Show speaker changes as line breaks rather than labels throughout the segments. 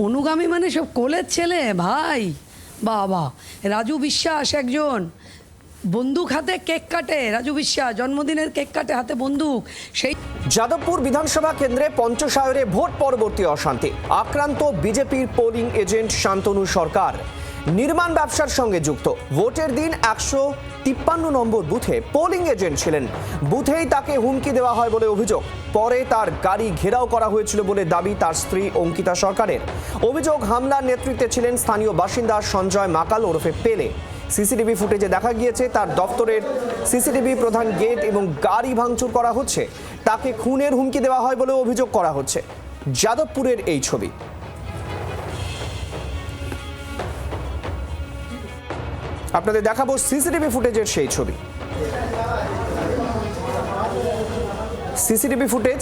অনুগামী মানে সব কোলের ছেলে ভাই। বাবা, রাজু বিশ্বাস একজন বন্দুক হাতে কেক কাটে। রাজু বিশ্বাস জন্মদিনের কেক কাটে, হাতে বন্দুক। সেই
যাদবপুর বিধানসভা কেন্দ্রে পঞ্চশায়রে ভোট পরবর্তী অশান্তি, আক্রান্ত বিজেপির পোলিং এজেন্ট শান্তনু সরকার, নির্মাণ ব্যবসার সঙ্গে যুক্ত। ভোটের দিন 153 নম্বর বুথে পোলিং এজেন্ট ছিলেন। বুথেই তাকে হুমকি দেওয়া হয় বলে অভিযোগ। পরে তার গাড়ি ঘেরাও করা হয়েছিল বলে দাবি তার স্ত্রী অঙ্কিতা সরকারের। অভিযোগ, হামলার নেতৃত্বে ছিলেন স্থানীয় বাসিন্দা সঞ্জয় মাকাল ওরফে পেলে। সিসিটিভি ফুটেজে দেখা গিয়েছে তার দপ্তরের সিসিটিভি প্রধান গেট এবং গাড়ি ভাঙচুর করা হচ্ছে। তাকে খুনের হুমকি দেওয়া হয় বলে অভিযোগ করা হচ্ছে। যাদবপুরের এই ছবি আপনাদের দেখাবো, সিসিটিভি ফুটেজের সেই ছবি। সিসিটিভি ফুটেজ,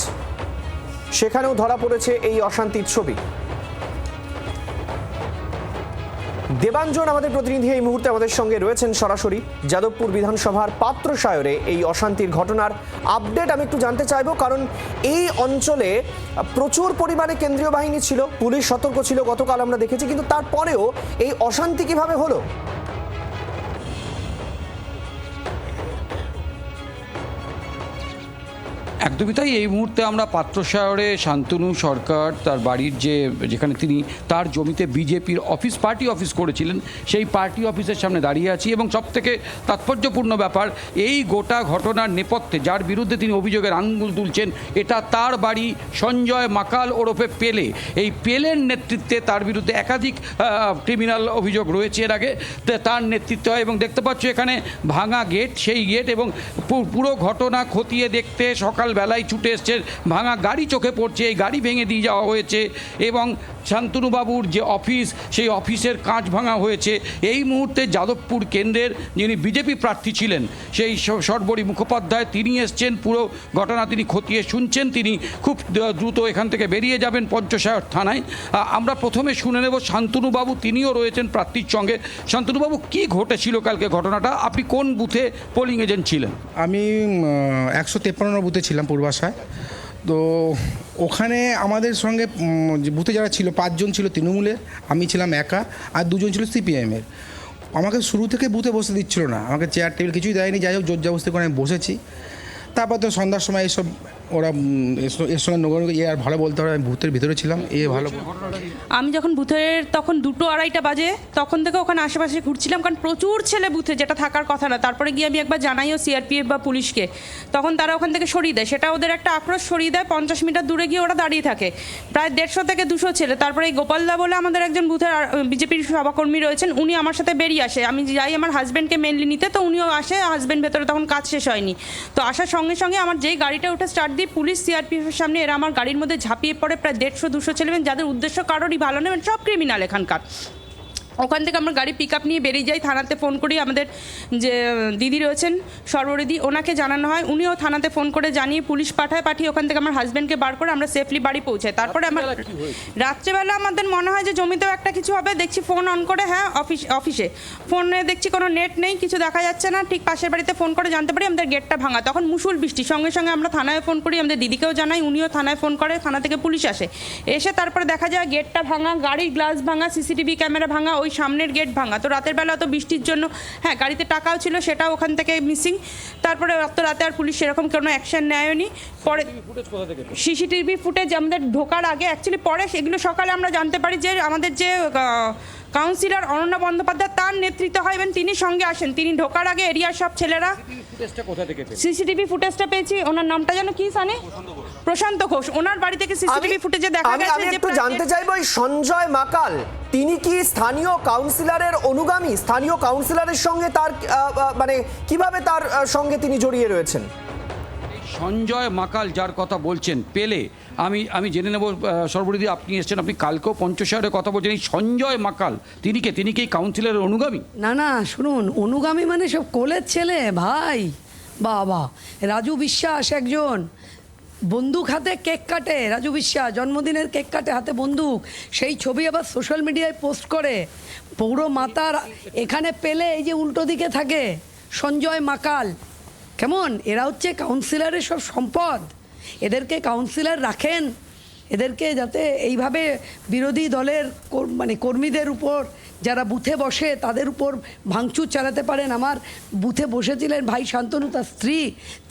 সেখানেও ধরা পড়েছে এই অশান্তির ছবি। দেবাঞ্জন আমাদের প্রতিনিধি এই মুহূর্তে আমাদের সঙ্গে রয়েছেন সরাসরি। যাদবপুর বিধানসভার পাত্রশায়রে এই অশান্তির ঘটনার আপডেট আমি একটু জানতে চাইবো, কারণ এই অঞ্চলে প্রচুর পরিমাণে কেন্দ্রীয় বাহিনী ছিল, পুলিশ সতর্ক ছিল, গতকাল আমরা দেখেছি, কিন্তু তারপরেও এই অশান্তি কিভাবে হলো?
একদমই তাই। এই মুহূর্তে আমরা পাত্রশায়রে শান্তনু সরকার তার বাড়ির যেখানে তিনি তার জমিতে বিজেপির অফিস, পার্টি অফিস করেছিলেন, সেই পার্টি অফিসের সামনে দাঁড়িয়ে আছি। এবং সবথেকে তাৎপর্যপূর্ণ ব্যাপার, এই গোটা ঘটনার নেপথ্যে যার বিরুদ্ধে তিনি অভিযোগের আঙুল তুলছেন, এটা তার বাড়ি সঞ্জয় মাকাল ওরফে পেলে। এই পেলের নেতৃত্বে তার বিরুদ্ধে একাধিক ক্রিমিনাল অভিযোগ রয়েছে এর আগে, তার নেতৃত্বে হয়। এবং দেখতে পাচ্ছ এখানে ভাঙা গেট, সেই গেট, এবং পুরো ঘটনা খতিয়ে দেখতে সকালবেলায় ছুটে এসছে। ভাঙা গাড়ি চোখে পড়ছে, এই গাড়ি ভেঙে দিয়ে যাওয়া হয়েছে। এবং শান্তনুবাবুর যে অফিস, সেই অফিসের কাঁচ ভাঙা হয়েছে। এই মুহূর্তে যাদবপুর কেন্দ্রের যিনি বিজেপি প্রার্থী ছিলেন, সেই সর্বরী মুখোপাধ্যায়, তিনি এসছেন। পুরো ঘটনা তিনি খতিয়ে শুনছেন। তিনি খুব দ্রুত এখান থেকে বেরিয়ে যাবেন পঞ্চশায়র থানায়। আমরা প্রথমে শুনে নেব শান্তনুবাবু, তিনিও রয়েছেন প্রার্থীর সঙ্গে। শান্তনুবাবু, কি ঘটেছিল কালকে ঘটনাটা? আপনি কোন বুথে পোলিং এজেন্ট ছিলেন?
আমি 153 বুথে ছিলাম পূর্বাশায়। তো ওখানে আমাদের সঙ্গে বুথে যারা ছিল 5 জন ছিল তৃণমূলের, আমি ছিলাম একা, আর 2 জন ছিল সিপিআইএমের। আমাকে শুরু থেকে বুথে বসতে দিচ্ছিল না, আমাকে চেয়ার টেবিল কিছুই দেয়নি। যাই হোক, জোর জবরদস্তি করে আমি বসেছি। তারপর তো সন্ধ্যার সময় এসব ওরা এর সঙ্গে নগর আর ভালো বলতে হবে, আমি বুথের ভিতরে ছিলাম। ভালো,
আমি যখন বুথের তখন 2-2:30 বাজে, তখন থেকে ওখানে আশেপাশে ঘুরছিলাম, কারণ প্রচুর ছেলে বুথে, যেটা থাকার কথা না। তারপরে গিয়ে আমি একবার জানাইও সিআরপিএফ বা পুলিশকে, তখন তারা ওখান থেকে সরিয়ে দেয়। সেটা ওদের একটা আক্রোশ, সরিয়ে দেয়। 50 মিটার দূরে গিয়ে ওরা দাঁড়িয়ে থাকে, প্রায় 150 থেকে 200 ছেলে। তারপরে এই গোপালদা বলে আমাদের একজন বুথের বিজেপির সভাকর্মী রয়েছেন, উনি আমার সাথে বেরিয়ে আসে। আমি যাই আমার হাজব্যান্ডকে মেনলি নিতে, তো উনিও আসে। হাজব্যান্ড ভেতরে তখন কাজ শেষ হয়নি, তো আসার সঙ্গে সঙ্গে আমার যেই গাড়িটা উঠে স্টার্ট দিয়ে পুলিশ সিআরপিএফের সামনে এরা আমার গাড়ির মধ্যে ঝাঁপিয়ে পড়ে। প্রায় 150-200 ছেলে, যাদের উদ্দেশ্য কারোরই ভালো নেই, সব ক্রিমিনাল এখানকার। ওখান থেকে আমরা গাড়ি পিক আপ নিয়ে বেরিয়ে যাই। থানাতে ফোন করি, আমাদের যে দিদি রয়েছেন সর্বরিদি, ওনাকে জানানো হয়। উনিও থানাতে ফোন করে জানিয়ে পুলিশ পাঠিয়ে ওখান থেকে আমার হাজব্যান্ডকে বার করে আমরা সেফলি বাড়ি পৌঁছাই। তারপরে আমার রাত্রেবেলা আমাদের মনে হয় যে জমিতেও একটা কিছু হবে। দেখছি ফোন অন করে, হ্যাঁ অফিসে ফোনে দেখছি কোনো নেট নেই, কিছু দেখা যাচ্ছে না। ঠিক পাশের বাড়িতে ফোন করে জানতে পারি আমাদের গেটটা ভাঙা। তখন মুষুল বৃষ্টি, সঙ্গে সঙ্গে আমরা থানায় ফোন করি, আমাদের দিদিকেও জানাই, উনিও থানায় ফোন করে। থানা থেকে পুলিশ আসে, এসে তারপরে দেখা যায় গেটটা ভাঙা, গাড়ির গ্লাস ভাঙা, সিসিটিভি ক্যামেরা ভাঙা, ওই সামনের গেট ভাঙা। তো রাতের বেলা তো বৃষ্টির জন্য, হ্যাঁ গাড়িতে টাকাও ছিল, সেটাও ওখান থেকে মিসিং। তারপরে রাতে আর পুলিশ সেরকম কোনো অ্যাকশন নেয়নি। পরে সিসিটিভি ফুটেজ আমাদের ঢোকার আগে, অ্যাকচুয়ালি পরে সেগুলো সকালে আমরা জানতে পারি যে আমাদের যে কাউন্সিলর অনন্যা বন্দ্যোপাধ্যায়, তার নেতৃত্ব হয় এবং তিনি সঙ্গে আসেন। তিনি ঢোকার আগে এরিয়ার সব ছেলেরা সিসিটিভি ফুটেজটা পেয়েছি। ওনার নামটা যেন কি জানে, প্রশান্ত ঘোষ। ওনার বাড়ি থেকে সিসিটিভি ফুটেজে দেখা গেছে যে,
একটু জানতে চাইবো, এই সঞ্জয় মাকাল তিনি কি স্থানীয় কাউন্সিলরের অনুগামী? স্থানীয় কাউন্সিলরের সঙ্গে তার মানে কিভাবে তার সঙ্গে তিনি জড়িয়ে রয়েছেন?
সঞ্জয় মাকাল যার কথা বলছেন, পেলে, আমি জেনে নেব। সর্বরিদি, আপনি এসছেন, আপনি কালকেও পঞ্চশায়রে কথা বলছেন। এই সঞ্জয় মাকাল তিনি কি কাউন্সিলরের অনুগামী?
না, শুনুন, অনুগামী মানে সব কোলের ছেলে ভাই। বাবা, রাজু বিশ্বাস একজন বন্দুক হাতে কেক কাটে। রাজু বিশ্বাস জন্মদিনের কেক কাটে, হাতে বন্দুক। সেই ছবি আবার সোশ্যাল মিডিয়ায় পোস্ট করে। পৌর মাতার এখানে পেলে এই যে উল্টো দিকে থাকে সঞ্জয় মাকাল। কেমন, এরা হচ্ছে কাউন্সিলরের সব সম্পদ। এদেরকে কাউন্সিলর রাখেন এদেরকে যাতে এইভাবে বিরোধী দলের মানে কর্মীদের উপর যারা বুথে বসে তাদের উপর ভাঙচুর চালাতে পারেন। আমার বুথে বসেছিলেন ভাই শান্তনু, তার স্ত্রী,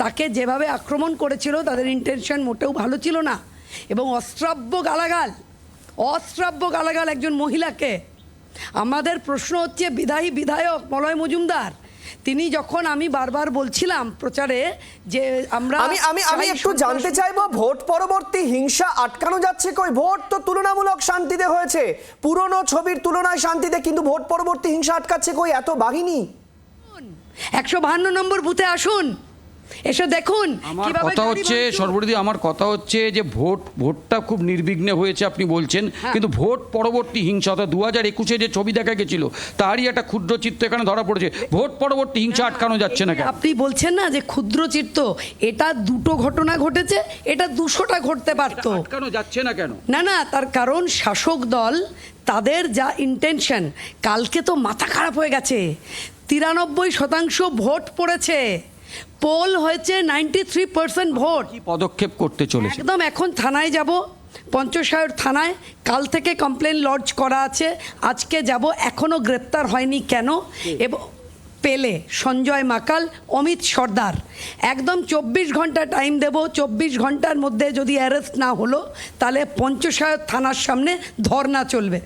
তাকে যেভাবে আক্রমণ করেছিল তাদের ইন্টেনশন মোটেও ভালো ছিল না, এবং অশ্রাব্য গালাগাল একজন মহিলাকে। আমাদের প্রশ্ন হচ্ছে বিধায়ক মলয় মজুমদার, তিনি যখন, আমি বারবার বলছিলাম প্রচারে যে আমরা
আমি একটু জানতে চাইবো, ভোট পরবর্তী হিংসা আটকানো যাচ্ছে কই? ভোট তো তুলনামূলক শান্তিতে হয়েছে, পুরনো ছবির তুলনায় শান্তিতে, কিন্তু ভোট পরবর্তী হিংসা আটকাচ্ছে কই এত বাহিনী?
152 নম্বর বুথে আসুন, এসে দেখুন
আমার
কিভাবে
কথা
গাড়ি
হচ্ছে
ভাঙচুর।
সর্বরিদি, আমার কথা হচ্ছে যে ভোটটা খুব নির্বিঘ্নে হয়েছে আপনি বলছেন, কিন্তু ভোট পরবর্তী হিংসা অর্থাৎ 2021-এ যে ছবি দেখা গেছিল তারই একটা ক্ষুদ্র চিত্র এখানে ধরা পড়েছে। ভোট পরবর্তী হিংসা আটকানো যাচ্ছে না কেন?
আপনি বলছেন না যে ক্ষুদ্র চিত্ত, এটা 2টো ঘটনা ঘটেছে, এটা 200টা ঘটতে পারতো।
আটকানো যাচ্ছে না কেন?
না, তার কারণ শাসক দল তাদের যা ইন্টেনশন, কালকে তো মাথা খারাপ হয়ে গেছে, 93% ভোট পড়েছে, পোল হয়েছে 93% ভোট।
কি পদক্ষেপ করতে চলেছে?
একদম এখন থানায় যাব, পঞ্চশায়র থানায়, কাল থেকে কমপ্লেন লডজ করা আছে, আজকে যাব। এখনও গ্রেপ্তার হয়নি কেন? এবং পেলে, সঞ্জয় মাকাল, অমিত সর্দার, একদম 24 ঘন্টা টাইম দেব। 24 ঘন্টার মধ্যে যদি অ্যারেস্ট না হলো তাহলে পঞ্চশায়র থানার সামনে ধর্না চলবে।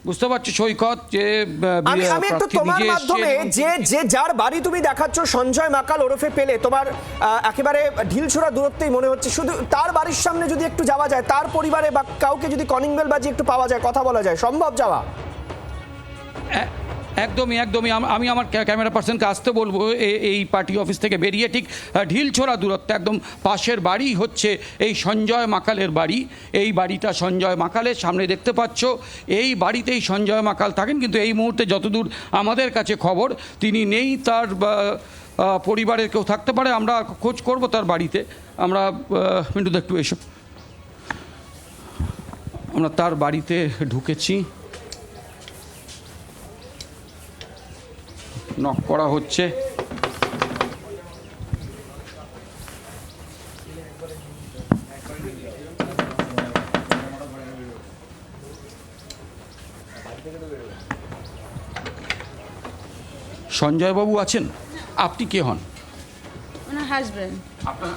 বুঝতে পারছি সৈকত, যে
আমি একটু তোমার মাধ্যমে যে যার বাড়ি তুমি দেখাচ্ছ, সঞ্জয় মাকাল ওরফে পেলে, তোমার একেবারে ঢিলছোড়া দূরত্বেই মনে হচ্ছে, শুধু তার বাড়ির সামনে যদি একটু যাওয়া যায়, তার পরিবারে বা কাউকে যদি কলিং বেল বাজিয়ে একটু পাওয়া যায়, কথা বলা যায়, সম্ভব যাওয়া?
একদমই আমি আমার ক্যামেরা পার্সনকে আসতে বলবো এই পার্টি অফিস থেকে বেরিয়ে, ঠিক ঢিলছোড়া দূরত্ব, একদম পাশের বাড়ি হচ্ছে এই সঞ্জয় মাকালের বাড়ি। এই বাড়িটা সঞ্জয় মাকালের, সামনে দেখতে পাচ্ছ এই বাড়িতেই সঞ্জয় মাকাল থাকেন, কিন্তু এই মুহূর্তে যতদূর আমাদের কাছে খবর তিনি নেই, তার পরিবারের কেউ থাকতে পারে, আমরা খোঁজ করব তার বাড়িতে। আমরা মিন্টু একটু এসো, আমরা তার বাড়িতে ঢুকেছি, নক করা হচ্ছে। সঞ্জয় বাবু আছেন? আপনি কে হন?
ওনার হাজবেন্ড।
আপনার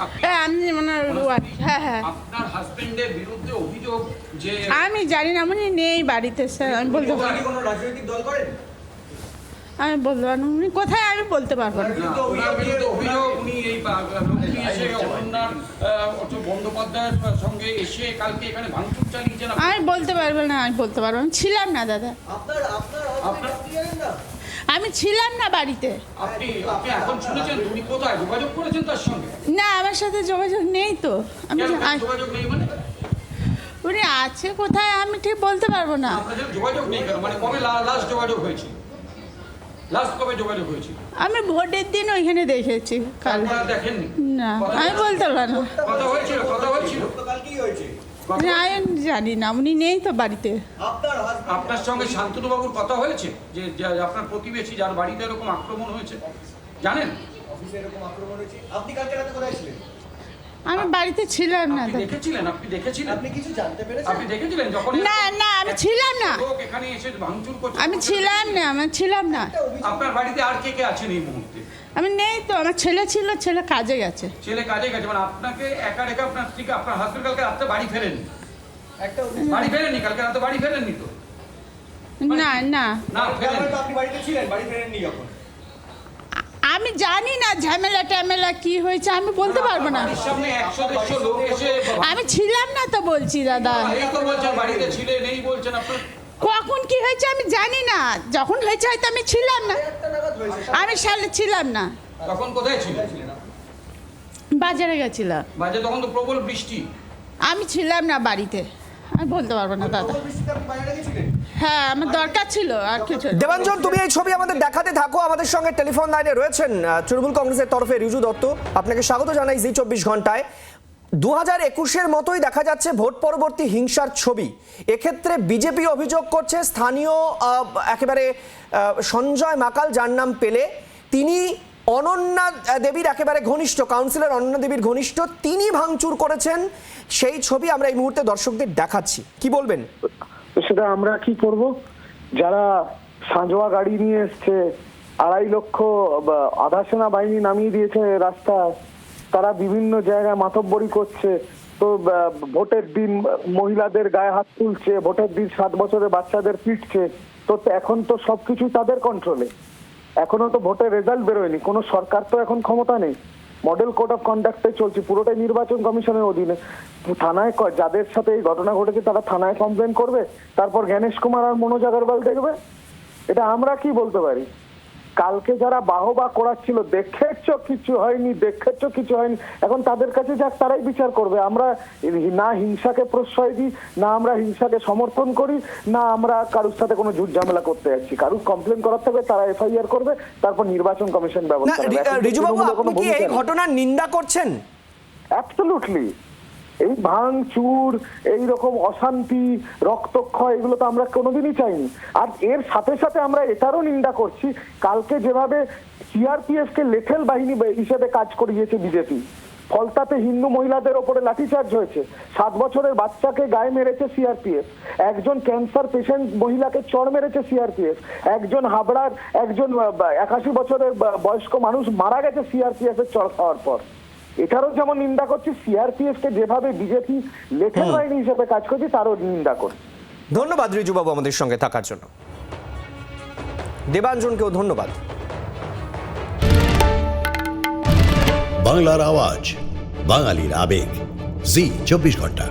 আমি ওনার ওয়াইফ। হ্যাঁ
আপনার হাজবেন্ডের বিরুদ্ধে অভিযোগ যে
আমি জানি না, উনি নেই বাড়িতে স্যার, আমি বলতে পারবো না।
কোনো রাজনৈতিক দল করেন?
আমি বলতে পারবো না উনি কোথায়, আমি বলতে পারবো না।
ওনার বিরুদ্ধে অভিযোগ উনি এই লোকটি এসে অনন্যার বন্দ্যোপাধ্যায়ের সঙ্গে এসে কালকে এখানে ভাঙচুর চালিয়েছেন।
আমি বলতে পারবো না, আমি বলতে পারবো না, আমি ছিলাম না দাদা, আমি ছিলাম না বাড়িতে।
আপনি এখন শুনেছেন উনি কোথায় যোগাযোগ করেছেন তার সঙ্গে?
না, আমার সাথে যোগাযোগ নেই তো। আমি
যোগাযোগ নেই মানে?
উনি আছে কোথায় আমি ঠিক বলতে পারবো না।
আপনাদের যোগাযোগ নেই কেন? মানে কবে লাস্ট যোগাযোগ হয়েছিল? লাস্ট কবে যোগাযোগ হয়েছিল?
আমি ভোটের দিন ওইখানে দেখেছি, কাল।
আপনারা দেখেননি?
না, আমি বলতে পারবো না।
কথা হয়েছিল
না, আমি জানি না, উনি নেই তো বাড়িতে।
আপনার সঙ্গে শান্তনু বাবুর কথা হয়েছে যে আপনার প্রতিবেশী যার বাড়িতে এরকম আক্রমণ হয়েছে জানেন?
আপনি কালকে রাতে কোথায় ছিলেন?
আমি বাড়িতে ছিলাম না
আপনি
দাদা।
দেখেছিলেন?
আপনি কিছু জানতে পেরেছেন?
আপনি দেখেছিলেন যখন
না, আমি ছিলাম না,
লোক এখানে এসে ভাঙচুর করছে?
আমি ছিলাম না।
আপনার বাড়িতে আর কে আছেন এই মুহূর্তে?
আমি নেই তো, আমার ছেলে ছিল, ছেলে কাজে গেছে।
ছেলে কাজে গেছে, মানে আপনাকে একা রেখে আপনার স্ত্রীকে, আপনার হাজবেন্ড কালকে রাতে বাড়ি ফেরেননি? বাড়ি ফেরেননি কালকে রাতে? বাড়ি ফেরেননি তো?
না
ফেরেননি।
আপনি বাড়িতে ছিলেন, বাড়ি ফেরেননি এখন?
আমি জানি না ঝামেলা কি হয়েছে, আমি বলতে পারবো না।
বাড়ির সামনে 100-150 লোক এসে
আমি ছিলাম না তো বলছি দাদা।
এই তো বলছেন বাড়িতে ছিলেন, এই বলছেন আপনার।
কখন কি হয়েছে আমি জানি না, যখন হয়েছে হয়তো আমি ছিলাম না, আমি সালে ছিলাম না,
তখন কোথায় ছিলেন?
বাজারে গেছিলাম।
বাজে তখন তো প্রবল বৃষ্টি।
আমি ছিলাম না বাড়িতে, আমি বলতে পারবো না দাদা। হ্যাঁ, আমার দরকার ছিল আর কিছু।
দেবাঞ্জন, তুমি এই ছবি আমাদের দেখাতে থাকো। আমাদের সঙ্গে টেলিফোন লাইনে রয়েছেন তৃণমূল কংগ্রেসের তরফে রিজু দত্ত। আপনাকে স্বাগত জানাই জি 24 ঘন্টায়। 2021-এর মতোই দেখা যাচ্ছে ভোট পরবর্তী হিংসার ছবি। এক্ষেত্রে বিজেপি অভিযোগ করছে স্থানীয় একেবারে সঞ্জয় মাকাল, যার নাম পেলে, তিনি অনন্যা দেবীর একেবারে ঘনিষ্ঠ কাউন্সিলর অনন্যা দেবীর ঘনিষ্ঠ তিনি ভাঙচুর করেছেন, সেই ছবি আমরা এই মুহূর্তে দর্শকদের দেখাচ্ছি, কি বলবেন?
সেটা আমরা কি করব? যারা সাঁজোয়া গাড়ি নিয়ে এসছে, 2.5 লক্ষ আধা সেনা বাহিনী নামিয়ে দিয়েছে রাস্তায়, তারা বিভিন্ন জায়গায় মাতব্বরি করছে, তো ভোটের দিন মহিলাদের গায়ে হাত তুলছে, ভোটের দিন 7 বছরের বাচ্চাদের পিটছে, তো এখন তো সবকিছু তাদের কন্ট্রোলে। এখনো তো ভোটের রেজাল্ট বেরোয়নি, কোনো সরকার তো এখন ক্ষমতা নেই, মডেল কোড অফ কন্ডাক্টে চলছে, পুরোটাই নির্বাচন কমিশনের অধীনে। থানায় যাদের সাথে এই ঘটনা ঘটেছে তারা থানায় কমপ্লেন করবে, তারপর জ্ঞানেশ কুমার আর মনোজ আগরওয়াল দেখবে। এটা আমরা কি বলতে পারি? কালকে যারা বাহবা করাচ্ছিল, দেখেছ কিছু হয়নি, এখন তাদের কাছে যাক, তারাই বিচার করবে। আমরা না হিংসাকে প্রশ্রয় দিই, না আমরা হিংসাকে সমর্থন করি, না আমরা কারুর সাথে কোনো ঝুট ঝামেলা করতে যাচ্ছি। কারুর কমপ্লেন করার থাকবে তারা এফআইআর করবে, তারপর নির্বাচন কমিশন
না,
ব্যবস্থা নেবে।
রিজুবাবু, আপনি কি এই ঘটনার নিন্দা করছেন?
অ্যাবসলিউটলি। এই ভাঙচুর, এইরকম অশান্তি, রক্তক্ষয়, এগুলো তো আমরা কোনোদিনই চাইনি। আর এর সাথে সাথে আমরা এটারও নিন্দা করছি, কালকে যেভাবে সিআরপিএফ কে লেঠেল বাহিনী হিসেবে কাজ করিয়েছে বিজেপি, ফলতাতে হিন্দু মহিলাদের ওপরে লাঠিচার্জ হয়েছে, 7 বছরের বাচ্চাকে গায়ে মেরেছে সিআরপিএফ, একজন ক্যান্সার পেশেন্ট মহিলাকে চড় মেরেছে সিআরপিএফ, একজন হাবড়ার 81 বছরের বয়স্ক মানুষ মারা গেছে সিআরপিএফ এর চড় খাওয়ার পর। এটারও যেমন নিন্দা করছি, সিআরপিএফ কে যেভাবে বিজেপি লেঠেল বাহিনী হিসেবে কাজ করছে তারও নিন্দা করছি।
ধন্যবাদ রিজুবাবু আমাদের সঙ্গে থাকার জন্য। দেবাঞ্জনকেও ধন্যবাদ।
বাংলার আওয়াজ, বাঙালির আবেগ, জি 24 ঘন্টা।